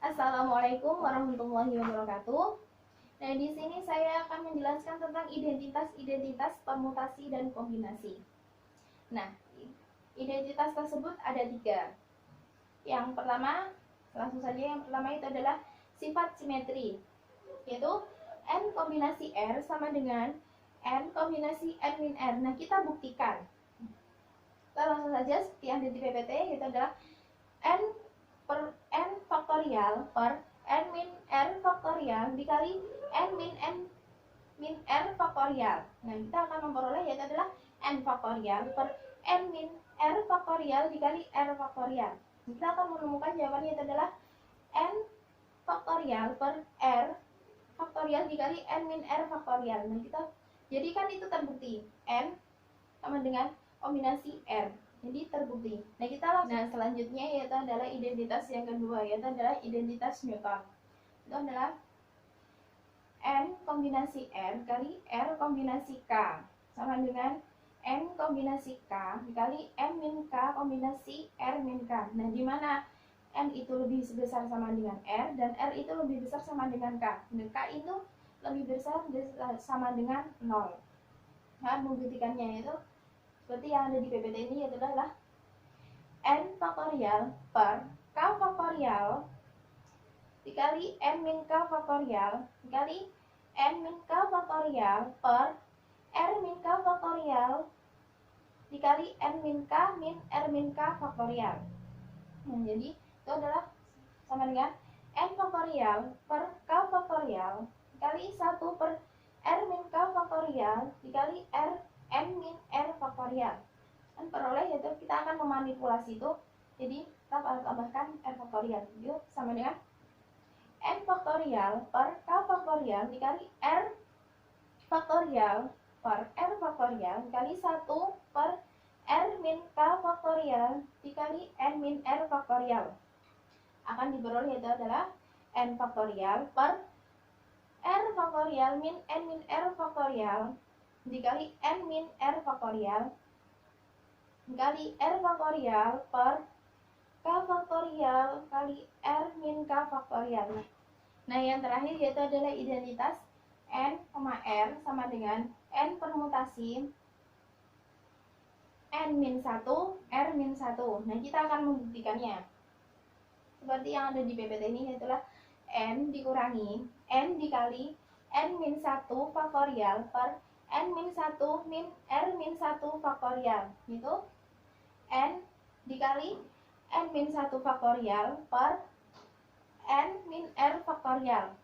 Assalamualaikum warahmatullahi wabarakatuh. Nah, di sini saya akan menjelaskan tentang identitas, permutasi, dan kombinasi. Nah, identitas tersebut ada 3. Yang pertama, langsung saja yang pertama itu adalah sifat simetri, yaitu N kombinasi R sama dengan N kombinasi N min R. Nah, kita buktikan. Kita langsung saja seperti yang ada di PPT, yaitu adalah N per N faktorial per N min R faktorial dikali N min R faktorial. Nah, kita akan memperoleh yaitu adalah N faktorial per N min R faktorial dikali R faktorial. Kita akan menemukan jawabannya itu adalah N faktorial per R faktorial dikali N min R faktorial. Nah, kita jadikan itu terbukti N sama dengan kombinasi R. Jadi terbukti. Nah, selanjutnya yaitu adalah identitas yang kedua, yaitu adalah identitas Newton. Itu adalah N kombinasi R kali R kombinasi K sama dengan N kombinasi K dikali N min K kombinasi R min K. Nah, di mana N itu lebih besar sama dengan R dan R itu lebih besar sama dengan K. Nah, K itu lebih besar sama dengan 0. Nah, membuktikannya itu seperti yang ada di PPT ini, yaitu adalah N faktorial per K faktorial dikali N min K faktorial dikali N min K faktorial per R min K faktorial dikali N min K min R min K faktorial. Nah, jadi itu adalah sama dengan N faktorial per K faktorial dikali 1 per R min K faktorial dikali N min R faktorial. Dan peroleh yaitu kita akan memanipulasi itu. Jadi kita tambahkan R faktorial. Yuk, sama dengan N faktorial per K faktorial dikali R faktorial per R faktorial dikali 1 per R min K faktorial dikali N min R faktorial. Akan diperoleh yaitu adalah N faktorial per R faktorial min N min R faktorial dikali N min R faktorial dikali R faktorial per K faktorial kali R min K faktorial. Nah, yang terakhir yaitu adalah identitas N, R sama dengan N permutasi N min 1, R min 1. Nah, kita akan membuktikannya. Seperti yang ada di PPT ini, yaitu N dikurangi N dikali N min 1 faktorial per N min 1 min R min 1 faktorial. Itu N dikali N min 1 faktorial per N min R faktorial.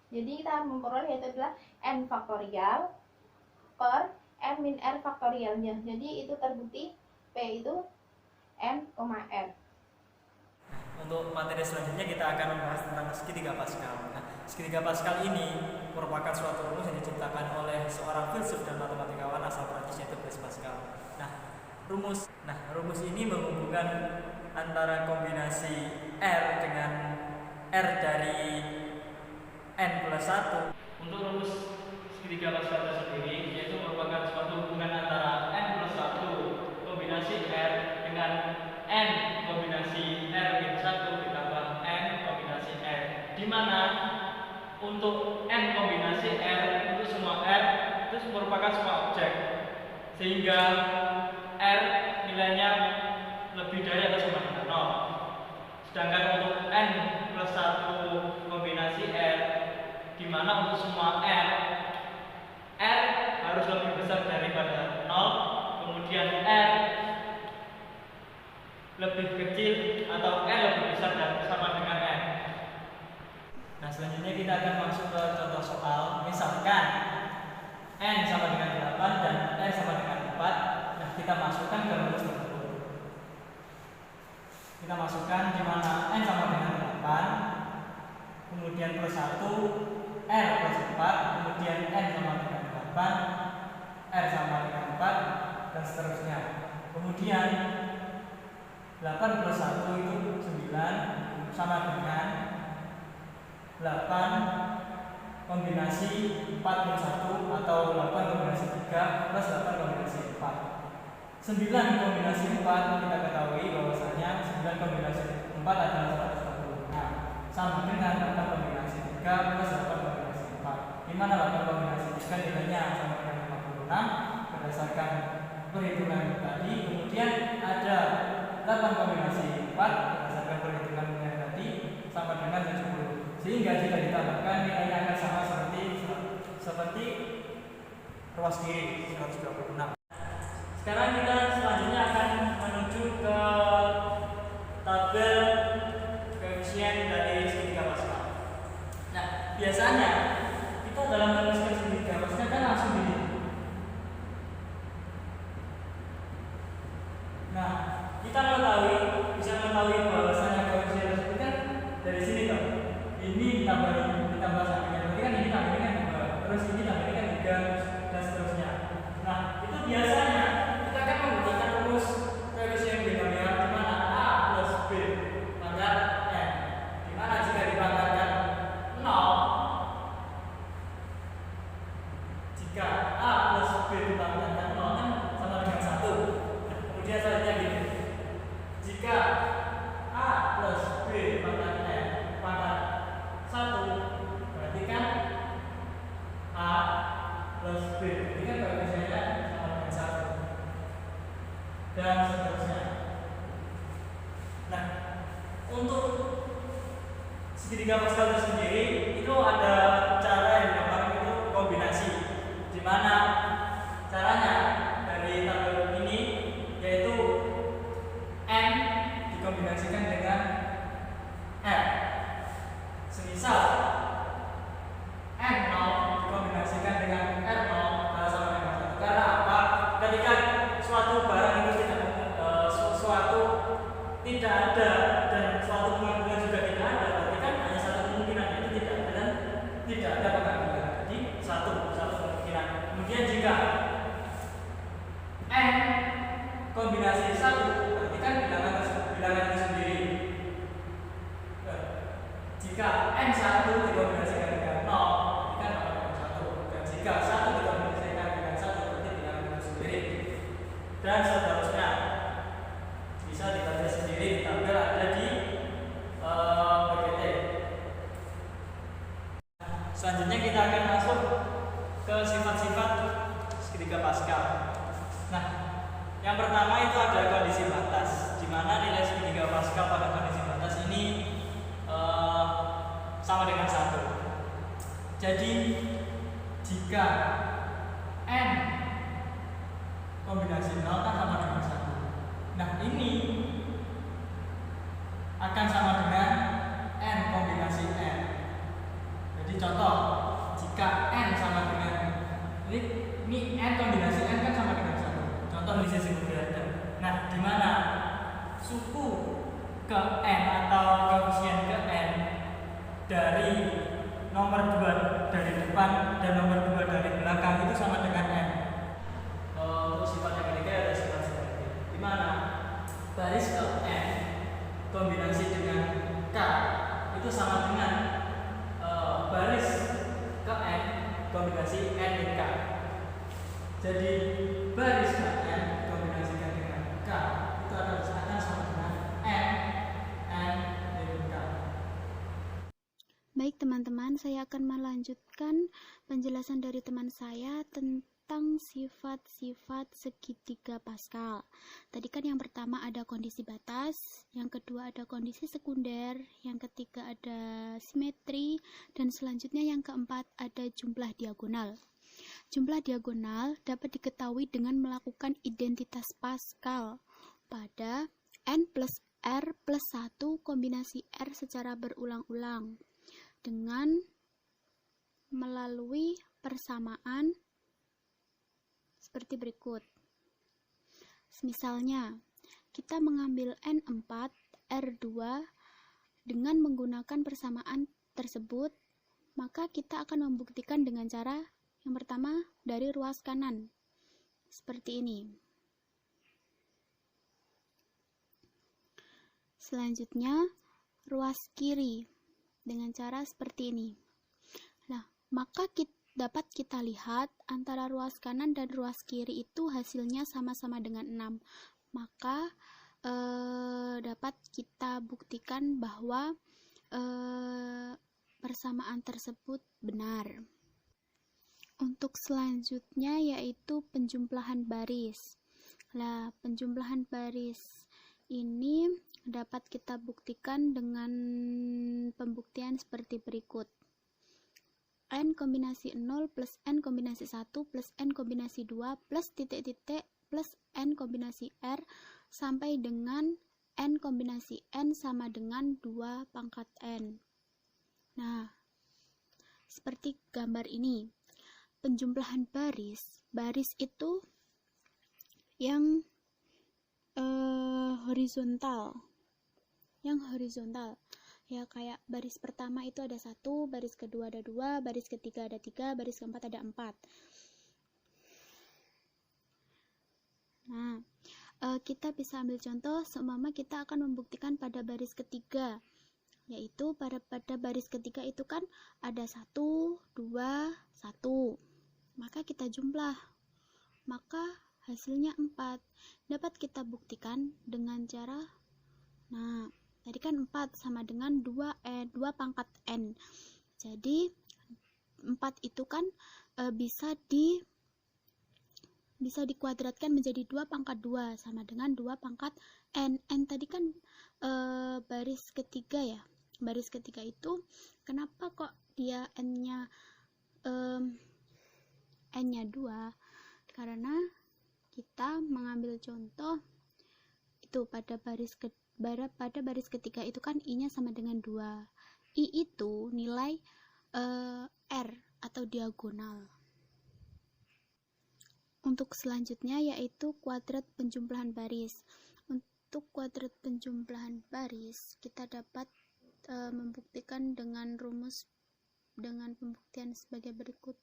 Jadi kita akan memperoleh yaitu adalah N faktorial per N min R faktorialnya. Jadi itu terbukti P itu N, R. Untuk materi selanjutnya kita akan membahas tentang segitiga Pascal. Nah, segitiga Pascal ini merupakan suatu rumus yang diciptakan oleh seorang filsuf dan matematikawan asal Prancis, yaitu Blaise Pascal. Rumus ini menghubungkan antara kombinasi R dengan R dari N plus 1. Untuk rumus segitiga Pascal tersendiri, yaitu merupakan suatu hubungan antara N plus 1 kombinasi R dengan N kombinasi R min 1 ditambah N kombinasi R, di mana untuk N kombinasi R, untuk semua R itu merupakan semua objek, sehingga R nilainya lebih dari atau sama dengan 0. Sedangkan untuk N plus 1 kombinasi R, di mana untuk semua R harus lebih besar daripada 0, kemudian R lebih kecil atau R lebih besar dan sama dengan R. Nah, selanjutnya kita akan masuk ke contoh soal. Misalkan N sama dengan 8 dan R sama dengan 4. Nah, kita masukkan ke rumus tersebut. Kita masukkan di mana N sama dengan 8, kemudian plus 1, R plus 4, kemudian N sama dengan 8, R sama dengan 4, dan seterusnya. Kemudian 8 plus 1 itu 9 sama dengan 8 kombinasi 4 min 1 atau 8 kombinasi 3 plus 8 kombinasi 4. 9 kombinasi 4 kita ketahui bahwasanya 9 kombinasi 4 adalah 120. Gimana lakukan kombinasi? Jika nilainya sama dengan 56 berdasarkan perhitungan tadi, kemudian ada 8 kombinasi 4 berdasarkan perhitungan yang tadi sama dengan 70. Sehingga jika ditambahkan nilainya akan sama seperti ruas kiri 126. Sekarang kita selanjutnya akan menuju ke tabel koefisien dari segitiga Pascal. Nah, biasanya kita dalam menuliskan segitiga Pascal kan langsung di. Nah, kita bisa mengetahui bahwasanya koefisien tersebut kan dari sini toh. Ini ditambah sampingnya. Berarti kan ini tambahnya kan 2, terus ini tambahnya kan 3 dan seterusnya. Nah, itu biasanya kita akan menggunakan rumus koefisien binomial di mana A plus B pangkat N. Di mana jika dipangkatkan 0, jika A plus B dipangkatkan 0 kan sama dengan 1. Nah, kemudian selanjutnya gini. Jika A plus B pangkat N pangkat 1, berarti kan A plus B, berarti kan koefisiennya sama dengan 1 dan seterusnya. Nah, untuk segitiga Pascal sendiri itu ada cara yang dinamakan itu kombinasi, di mana caranya dari tabel ini yaitu N dikombinasikan dengan R. Semisal N0 dikombinasikan dengan R0 sama dengan 1. Karena apa? Ketika suatu barang itu tidak ada dan suatu pengambilan juga tidak ada, berarti kan hanya satu kemungkinan, itu tidak ada dan tidak ada pengambilan. Jadi satu kemungkinan. Kemudian jika N kombinasi 1, berarti kan bilangan itu sendiri. Jika N1 dikombinasikan dengan 0, berarti kan sama dengan 1. Dan jika 1 dikombinasikan dengan 1, berarti bilangan itu sendiri. Dan seterusnya. Bisa dibaca sendiri di tabel ada di PPT. Selanjutnya kita akan masuk ke sifat-sifat segitiga Pascal. Nah, yang pertama itu ada kondisi batas, di mana nilai segitiga Pascal pada kondisi batas ini sama dengan 1. Jadi jika N kombinasi 0 kan sama dengan 1. Nah, ini akan sama dengan N kombinasi N. Jadi contoh, jika N sama dengan ini N kombinasi N kan sama dengan 1. Contoh di sisi berada. Nah, di mana suku ke N atau koefisien ke N dari nomor 2 dari depan dan nomor 2 dari belakang itu sama dengan N. Untuk sifat yang ketiga ada sifat sebaliknya, di mana baris ke N kombinasi dengan K itu sama dengan baris ke N kombinasi N dan K. Jadi baris ke N kombinasikan dengan K itu akan sama dengan N dan K. Baik teman-teman, saya akan melanjutkan penjelasan dari teman saya tentang sifat-sifat segitiga Pascal. Tadi kan yang pertama ada kondisi batas, yang kedua ada kondisi sekunder, yang ketiga ada simetri, dan selanjutnya yang keempat ada jumlah diagonal. Jumlah diagonal dapat diketahui dengan melakukan identitas Pascal pada N plus R plus 1 kombinasi R secara berulang-ulang dengan melalui persamaan seperti berikut. Misalnya, kita mengambil N4, R2 dengan menggunakan persamaan tersebut, maka kita akan membuktikan dengan cara yang pertama dari ruas kanan. Seperti ini. Selanjutnya, ruas kiri dengan cara seperti ini. Nah, maka dapat kita lihat antara ruas kanan dan ruas kiri itu hasilnya sama-sama dengan 6. Maka dapat kita buktikan bahwa persamaan tersebut benar. Untuk selanjutnya yaitu penjumlahan baris. Nah, penjumlahan baris ini dapat kita buktikan dengan pembuktian seperti berikut. N kombinasi 0 plus N kombinasi 1 plus N kombinasi 2 plus titik-titik plus N kombinasi R sampai dengan N kombinasi N sama dengan 2 pangkat N. Nah, seperti gambar ini. Penjumlahan baris itu yang horizontal. Ya, kayak baris pertama itu ada 1, baris kedua ada 2, baris ketiga ada 3, baris keempat ada 4. Nah, kita bisa ambil contoh, seumpama kita akan membuktikan pada baris ketiga, yaitu pada baris ketiga itu kan ada 1, 2, 1. Maka kita jumlah, maka hasilnya 4. Dapat kita buktikan dengan cara, nah, tadi kan 4 sama dengan 2 pangkat N. Jadi 4 itu kan bisa dikuadratkan menjadi 2 pangkat 2 sama dengan 2 pangkat N. N tadi kan baris ketiga ya. Baris ketiga itu kenapa kok dia N-nya 2? Karena kita mengambil contoh itu pada baris ketiga itu kan I-nya sama dengan 2. I itu nilai R atau diagonal. Untuk selanjutnya yaitu kuadrat penjumlahan baris. Untuk kuadrat penjumlahan baris kita dapat membuktikan dengan pembuktian sebagai berikut.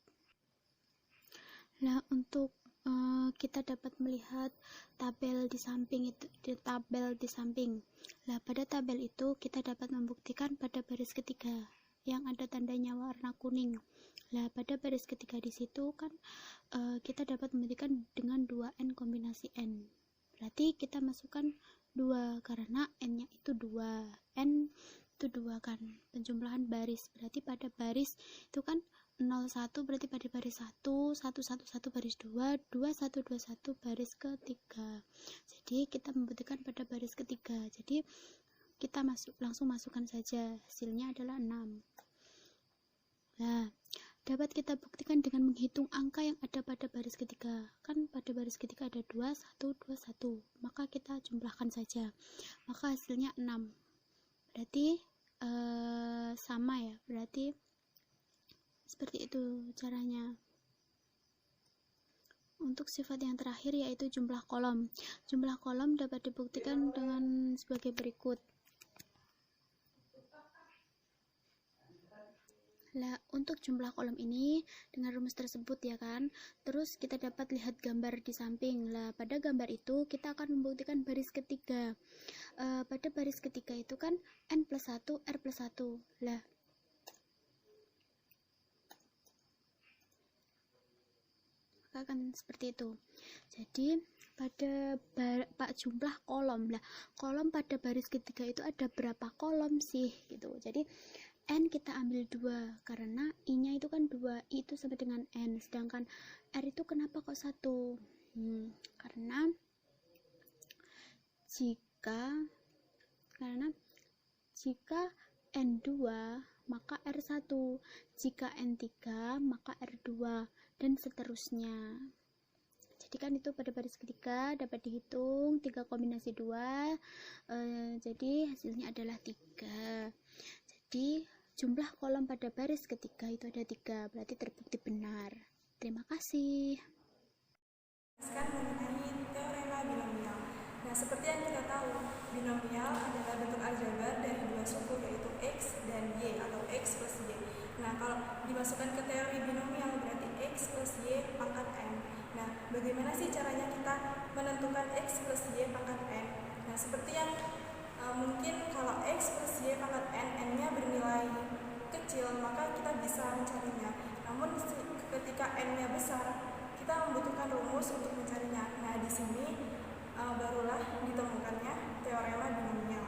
Nah, untuk kita dapat melihat tabel di samping. Nah, pada tabel itu kita dapat membuktikan pada baris ketiga yang ada tandanya warna kuning. Nah, pada baris ketiga di situ kan kita dapat membuktikan dengan 2N kombinasi N. Berarti kita masukkan 2 karena N-nya itu 2. N itu 2 kan. Penjumlahan baris. Berarti pada baris itu kan 01 berarti pada baris 1, 111 baris 2, 2121 baris ketiga. Jadi kita membuktikan pada baris ketiga. Jadi kita langsung masukkan saja. Hasilnya adalah 6. Nah, dapat kita buktikan dengan menghitung angka yang ada pada baris ketiga. Kan pada baris ketiga ada 2, 1, 2, 1. Maka kita jumlahkan saja. Maka hasilnya 6. Berarti sama ya. Berarti seperti itu caranya. Untuk sifat yang terakhir yaitu jumlah kolom. Jumlah kolom dapat dibuktikan dengan sebagai berikut. Nah, untuk jumlah kolom ini dengan rumus tersebut ya kan. Terus kita dapat lihat gambar di samping. Lah, pada gambar itu kita akan membuktikan baris ketiga. Pada baris ketiga itu kan N plus 1, R plus 1. Lah, akan seperti itu. Jadi pada jumlah kolom lah, kolom pada baris ketiga itu ada berapa kolom sih gitu. Jadi N kita ambil 2 karena I-nya itu kan 2, I itu sama dengan N, sedangkan R itu kenapa kok 1? Karena jika N2 maka R1, jika N3 maka R2, dan seterusnya. Jadi kan itu pada baris ketiga dapat dihitung 3 kombinasi 2, jadi hasilnya adalah 3. Jadi jumlah kolom pada baris ketiga itu ada 3, berarti terbukti benar. Terima kasih. Mengenai teorema binomial. Nah, seperti yang kita tahu, binomial adalah bentuk aljabar dari dua suku yaitu X dan Y atau X plus Y. Nah, kalau dimasukkan ke teori binomial berarti X plus Y pangkat N. Nah, bagaimana sih caranya kita menentukan X plus Y pangkat N? Nah, seperti yang mungkin kalau X plus Y pangkat N, N-nya bernilai kecil, maka kita bisa mencarinya. Namun ketika N-nya besar, kita membutuhkan rumus untuk mencarinya. Nah, di sini barulah ditemukannya teorema binomial.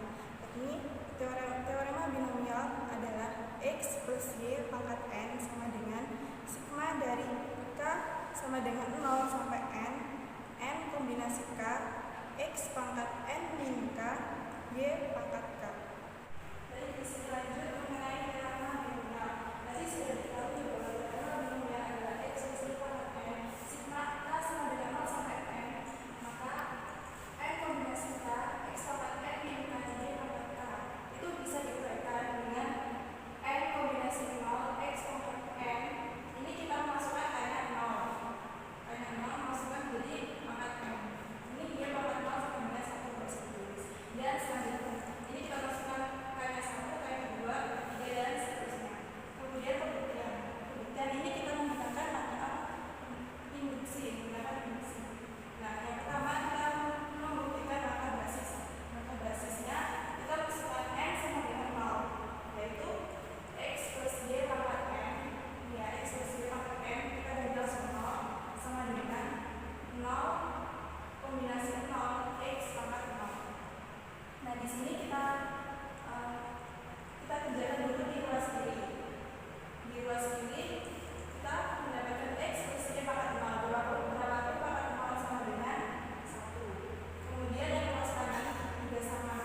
Ini teorema binomial adalah X plus Y pangkat N sama dengan sigma dari sama dengan 0 sampai n kombinasi K, X pangkat n min K, Y pangkat K. Jadi bisa lanjut mengenai teorema binomial. Tadi sudah diketahui bahwa teorema binomial adalah X plus Y pangkat n, sigma K sama dengan 0 sampai n, maka n kombinasi K, X pangkat n min K, Y pangkat K. Itu bisa diuraikan dengan n kombinasi 0, X pangkat n. Ini kita masukkan n-nya 0. N-nya 0 masukkan jadi pangkat n. Ini Y pangkat 0 sama dengan 1 garis tulis. Dan selanjutnya ini kita masukkan k-nya 1, k-nya 2, 3 dan seterusnya. Kemudian pembuktian. Pembuktian ini kita menggunakan menggunakan induksi. Nah, yang pertama kita membuktikan maka basis. Maka basisnya kita masukkan n sama dengan 0, yaitu X plus Y pangkat n. Ya, X plus Y pangkat n kita gagal 0 sama dengan 0 kombinasi 0 X pangkat 0. Nah, di sini kita kerjakan dulu di ruas kiri. Di ruas kiri kita mendapatkan X plus Y pangkat 0. Berapa pangkat 0 sama dengan 1. Kemudian yang ruas kanan juga sama.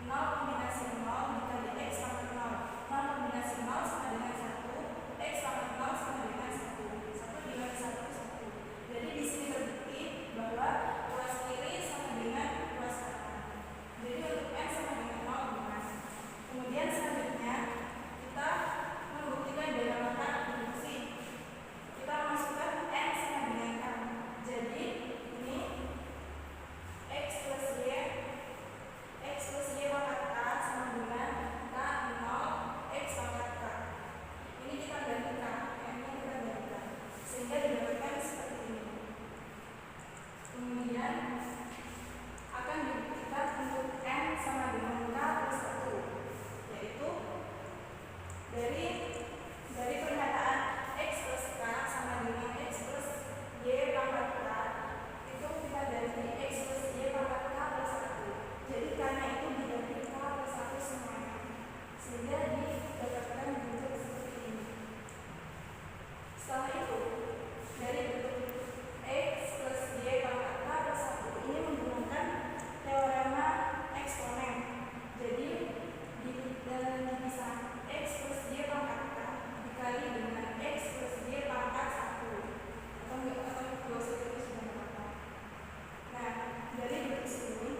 0 kombinasi 0 dikali X pangkat 0. 0 kombinasi 0 sama dengan 1. X pangkat 0 sama dengan 1. 1 dikali 1 1. Jadi di sini terbukti bahwa ruas kiri sama dengan ruas kanan. Jadi untuk n sama dengan 0 bukan. Kemudian selanjutnya kita membuktikan dinamika induksi. Kita masukkan n sama dengan k. Jadi ini X plus Y pangkat k sama dengan k 0 X pangkat k. Ini kita gantikan, n-nya kita gantikan sehingga didapatkan seperti ini. Kemudian akan dibuktikan untuk n sama dengan k plus 1, yaitu dari pernyataan X plus k sama dengan X plus Y pangkat k, itu kita ganti X plus Y pangkat k plus 1. Jadi k-nya itu diganti k plus 1 semuanya, sehingga didapatkan bentuk seperti ini. Setelah itu dari bentuk X plus Y pangkat k plus 1 ini menggunakan teorema eksponen. Jadi dipisah X plus Y pangkat k dikali dengan X plus Y pangkat 1. Atau dua itu sudah apa. Nah, dari bentuk sini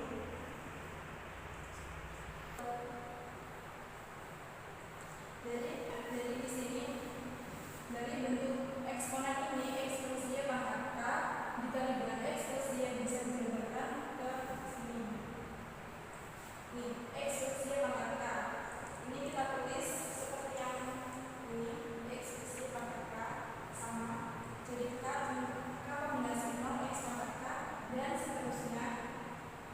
dari di sini dari bentuk eksponen ini X plus Y pangkat k dikali dengan X plus Y bisa digambarkan ke sini. Nih, X plus Y pangkat k. Ini kita tulis seperti yang ini, X plus Y pangkat k sama. Jadi k kombinasi 0 X pangkat k dan seterusnya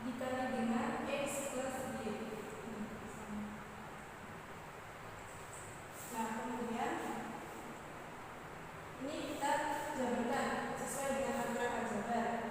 dikali dengan X plus Y. Nah, kemudian ini kita jabarkan sesuai dengan aturan aljabar.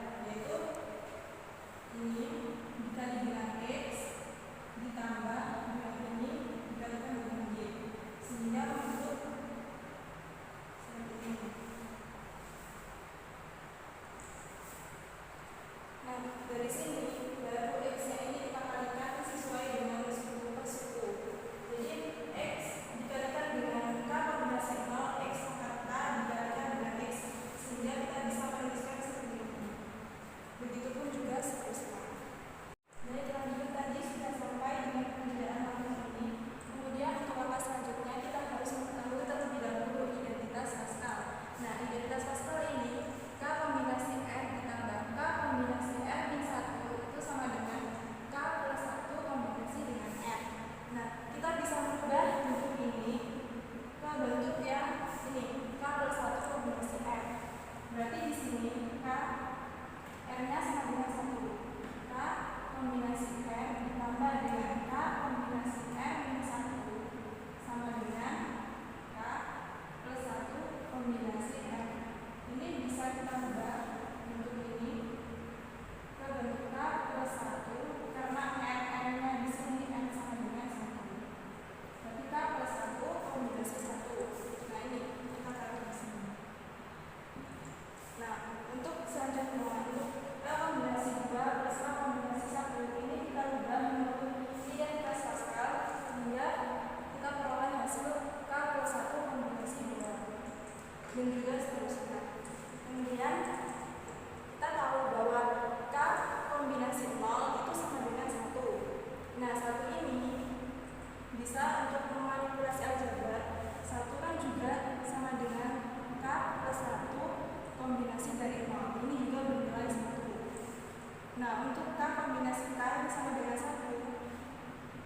untuk memanipulasi aljabar, 1 kan juga sama dengan K plus 1 kombinasi dari 0. Ini juga bernilai 1. Nah, untuk K kombinasi K ini sama dengan 1.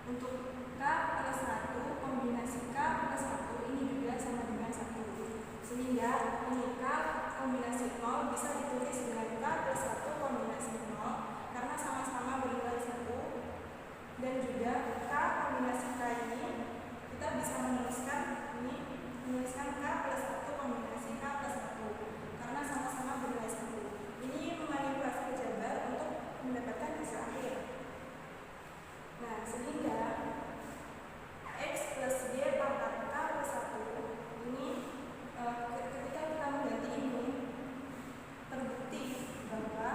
Untuk K plus 1 kombinasi K plus 1 ini juga sama dengan 1. Sehingga ini K kombinasi 0 bisa ditulis dengan K plus 1 kombinasi 0 karena sama-sama bernilai 1. Dan juga K kombinasi K ini kita bisa menuliskan K plus 1 kombinasi K plus 1 karena sama-sama bernilai 1. Ini memanipulasi aljabar untuk mendapatkan hasil akhir. Nah, sehingga X plus Y pangkat K plus 1 ini ketika kita mengganti ini terbukti bahwa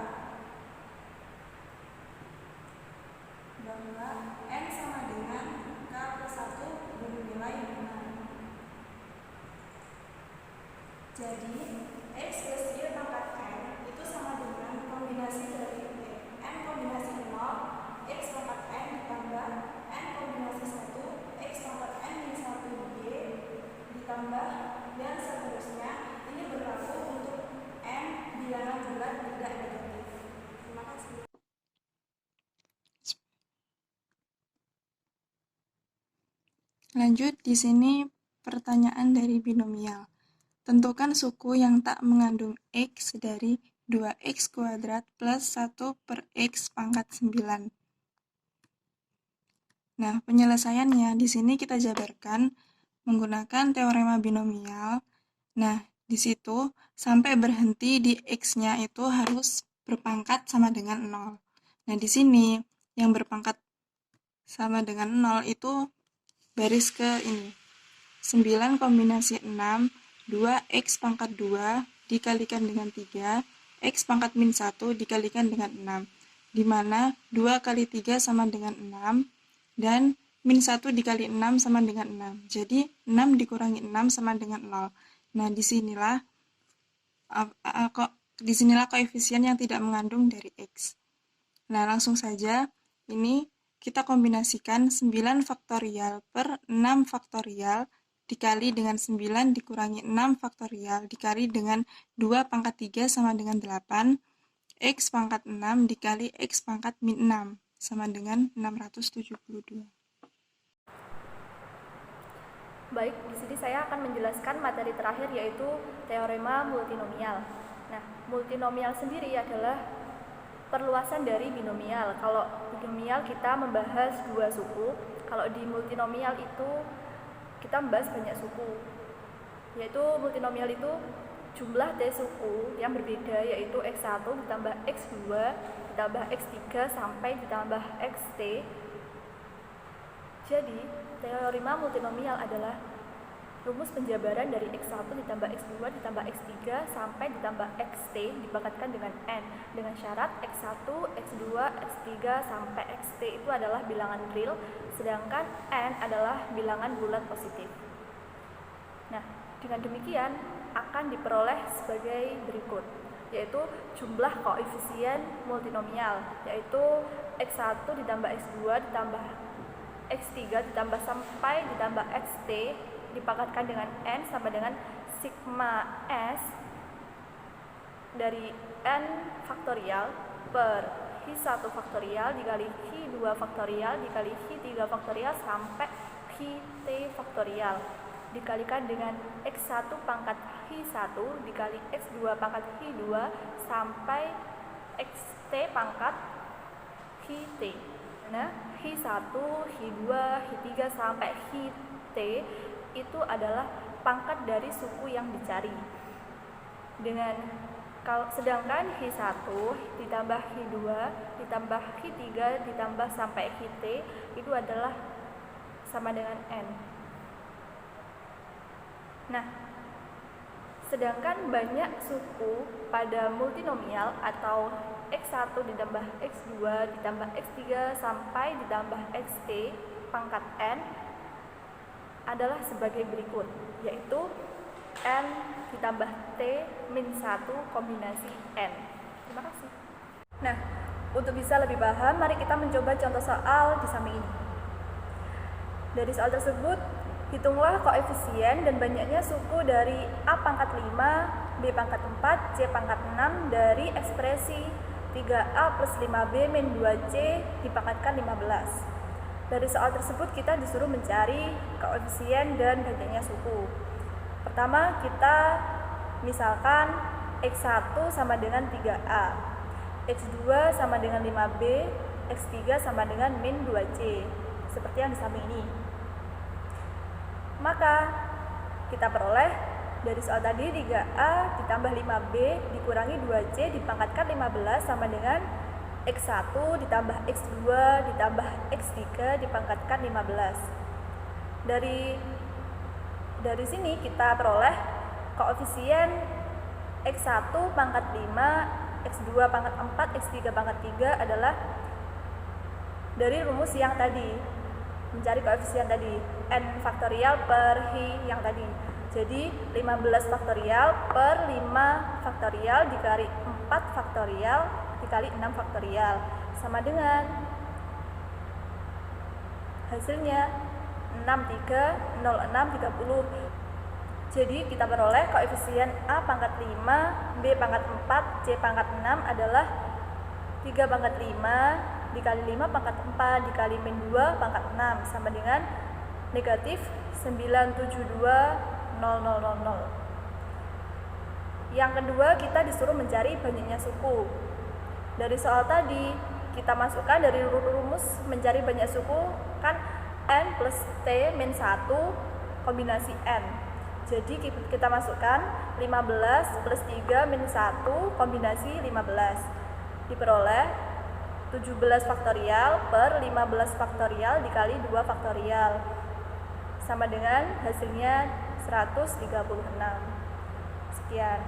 N sama dengan K plus 1 bernilai 6. Jadi X plus Y pangkat N itu sama dengan kombinasi dari N kombinasi 0 X pangkat N ditambah N kombinasi 1 X pangkat N min 1 Y ditambah dan seterusnya. Ini berlaku untuk N bilangan bulat tidak negatif. Terima kasih. Lanjut, di sini pertanyaan dari binomial. Tentukan suku yang tak mengandung X dari 2X kuadrat plus 1 per X pangkat 9. Nah, penyelesaiannya di sini kita jabarkan menggunakan teorema binomial. Nah, di situ sampai berhenti di X-nya itu harus berpangkat sama dengan 0. Nah, di sini yang berpangkat sama dengan 0 itu baris ke ini. 9 kombinasi 6, 2X pangkat 2 dikalikan dengan 3, X pangkat min 1 dikalikan dengan 6. Di mana 2 kali 3 sama dengan 6, dan min 1 dikali 6 sama dengan 6. Jadi 6 dikurangi 6 sama dengan 0. Nah, disinilah koefisien yang tidak mengandung dari X. Nah, langsung saja ini kita kombinasikan 9 faktorial per 6 faktorial dikali dengan 9 dikurangi 6 faktorial dikali dengan 2 pangkat 3 sama dengan 8, X pangkat 6 dikali X pangkat min 6 sama dengan 672. Baik, di sini saya akan menjelaskan materi terakhir yaitu teorema multinomial. Nah, multinomial sendiri adalah perluasan dari binomial. Kalau binomial kita membahas 2 suku, kalau di multinomial itu kita membahas banyak suku. Yaitu multinomial itu jumlah T suku yang berbeda, yaitu X1 ditambah X2 ditambah X3 sampai ditambah Xt. Jadi, teorema multinomial adalah rumus penjabaran dari X1 ditambah X2 ditambah X3 sampai ditambah Xt dipangkatkan dengan N dengan syarat X1, X2, X3 sampai Xt itu adalah bilangan real, sedangkan N adalah bilangan bulat positif. Nah, dengan demikian akan diperoleh sebagai berikut, yaitu jumlah koefisien multinomial, yaitu X1 ditambah X2 ditambah X3 ditambah sampai ditambah Xt dipangkatkan dengan N sama dengan sigma S dari N faktorial per Hi1 faktorial dikali Hi2 faktorial dikali Hi3 faktorial sampai Hi-T faktorial dikalikan dengan X1 pangkat Hi1 dikali X2 pangkat Hi2 sampai Xt pangkat Hi-T. Nah, Hi1, Hi2, Hi3 sampai Hi-T itu adalah pangkat dari suku yang dicari. Sedangkan Hi1 ditambah Hi2 ditambah Hi3 ditambah sampai Hi-T itu adalah sama dengan N. Nah, sedangkan banyak suku pada multinomial atau X1 ditambah X2 ditambah X3 sampai ditambah Xt pangkat N adalah sebagai berikut, yaitu N ditambah T min 1 kombinasi N. Terima kasih. Nah, untuk bisa lebih paham, mari kita mencoba contoh soal di samping ini. Dari soal tersebut, hitunglah koefisien dan banyaknya suku dari A pangkat 5, B pangkat 4, C pangkat 6 dari ekspresi 3A plus 5B min 2C dipangkatkan 15. Dari soal tersebut kita disuruh mencari koefisien dan banyaknya suku. Pertama, kita misalkan X1 sama dengan 3A, X2 sama dengan 5B, X3 sama dengan min 2C, seperti yang di samping ini. Maka kita peroleh dari soal tadi 3A ditambah 5B dikurangi 2C dipangkatkan 15 sama dengan X1 ditambah X2 ditambah X3 dipangkatkan 15. Dari sini kita peroleh koefisien X1 pangkat 5, X2 pangkat 4, X3 pangkat 3 adalah dari rumus yang tadi, mencari koefisien tadi, n faktorial per hi yang tadi. Jadi 15 faktorial per 5 faktorial dikali 4 faktorial dikali 6 faktorial sama dengan hasilnya 630630. Jadi kita peroleh koefisien A pangkat 5, B pangkat 4, C pangkat 6 adalah 3 pangkat 5 dikali 5 pangkat 4 dikali min 2 pangkat 6 sama dengan negatif 9720000. Yang kedua, kita disuruh mencari banyaknya suku. Dari soal tadi kita masukkan dari rumus mencari banyak suku kan n plus t min 1 kombinasi n. Jadi kita masukkan 15 plus 3 min 1 kombinasi 15 diperoleh 17 faktorial per 15 faktorial dikali 2 faktorial sama dengan hasilnya 136. Sekian.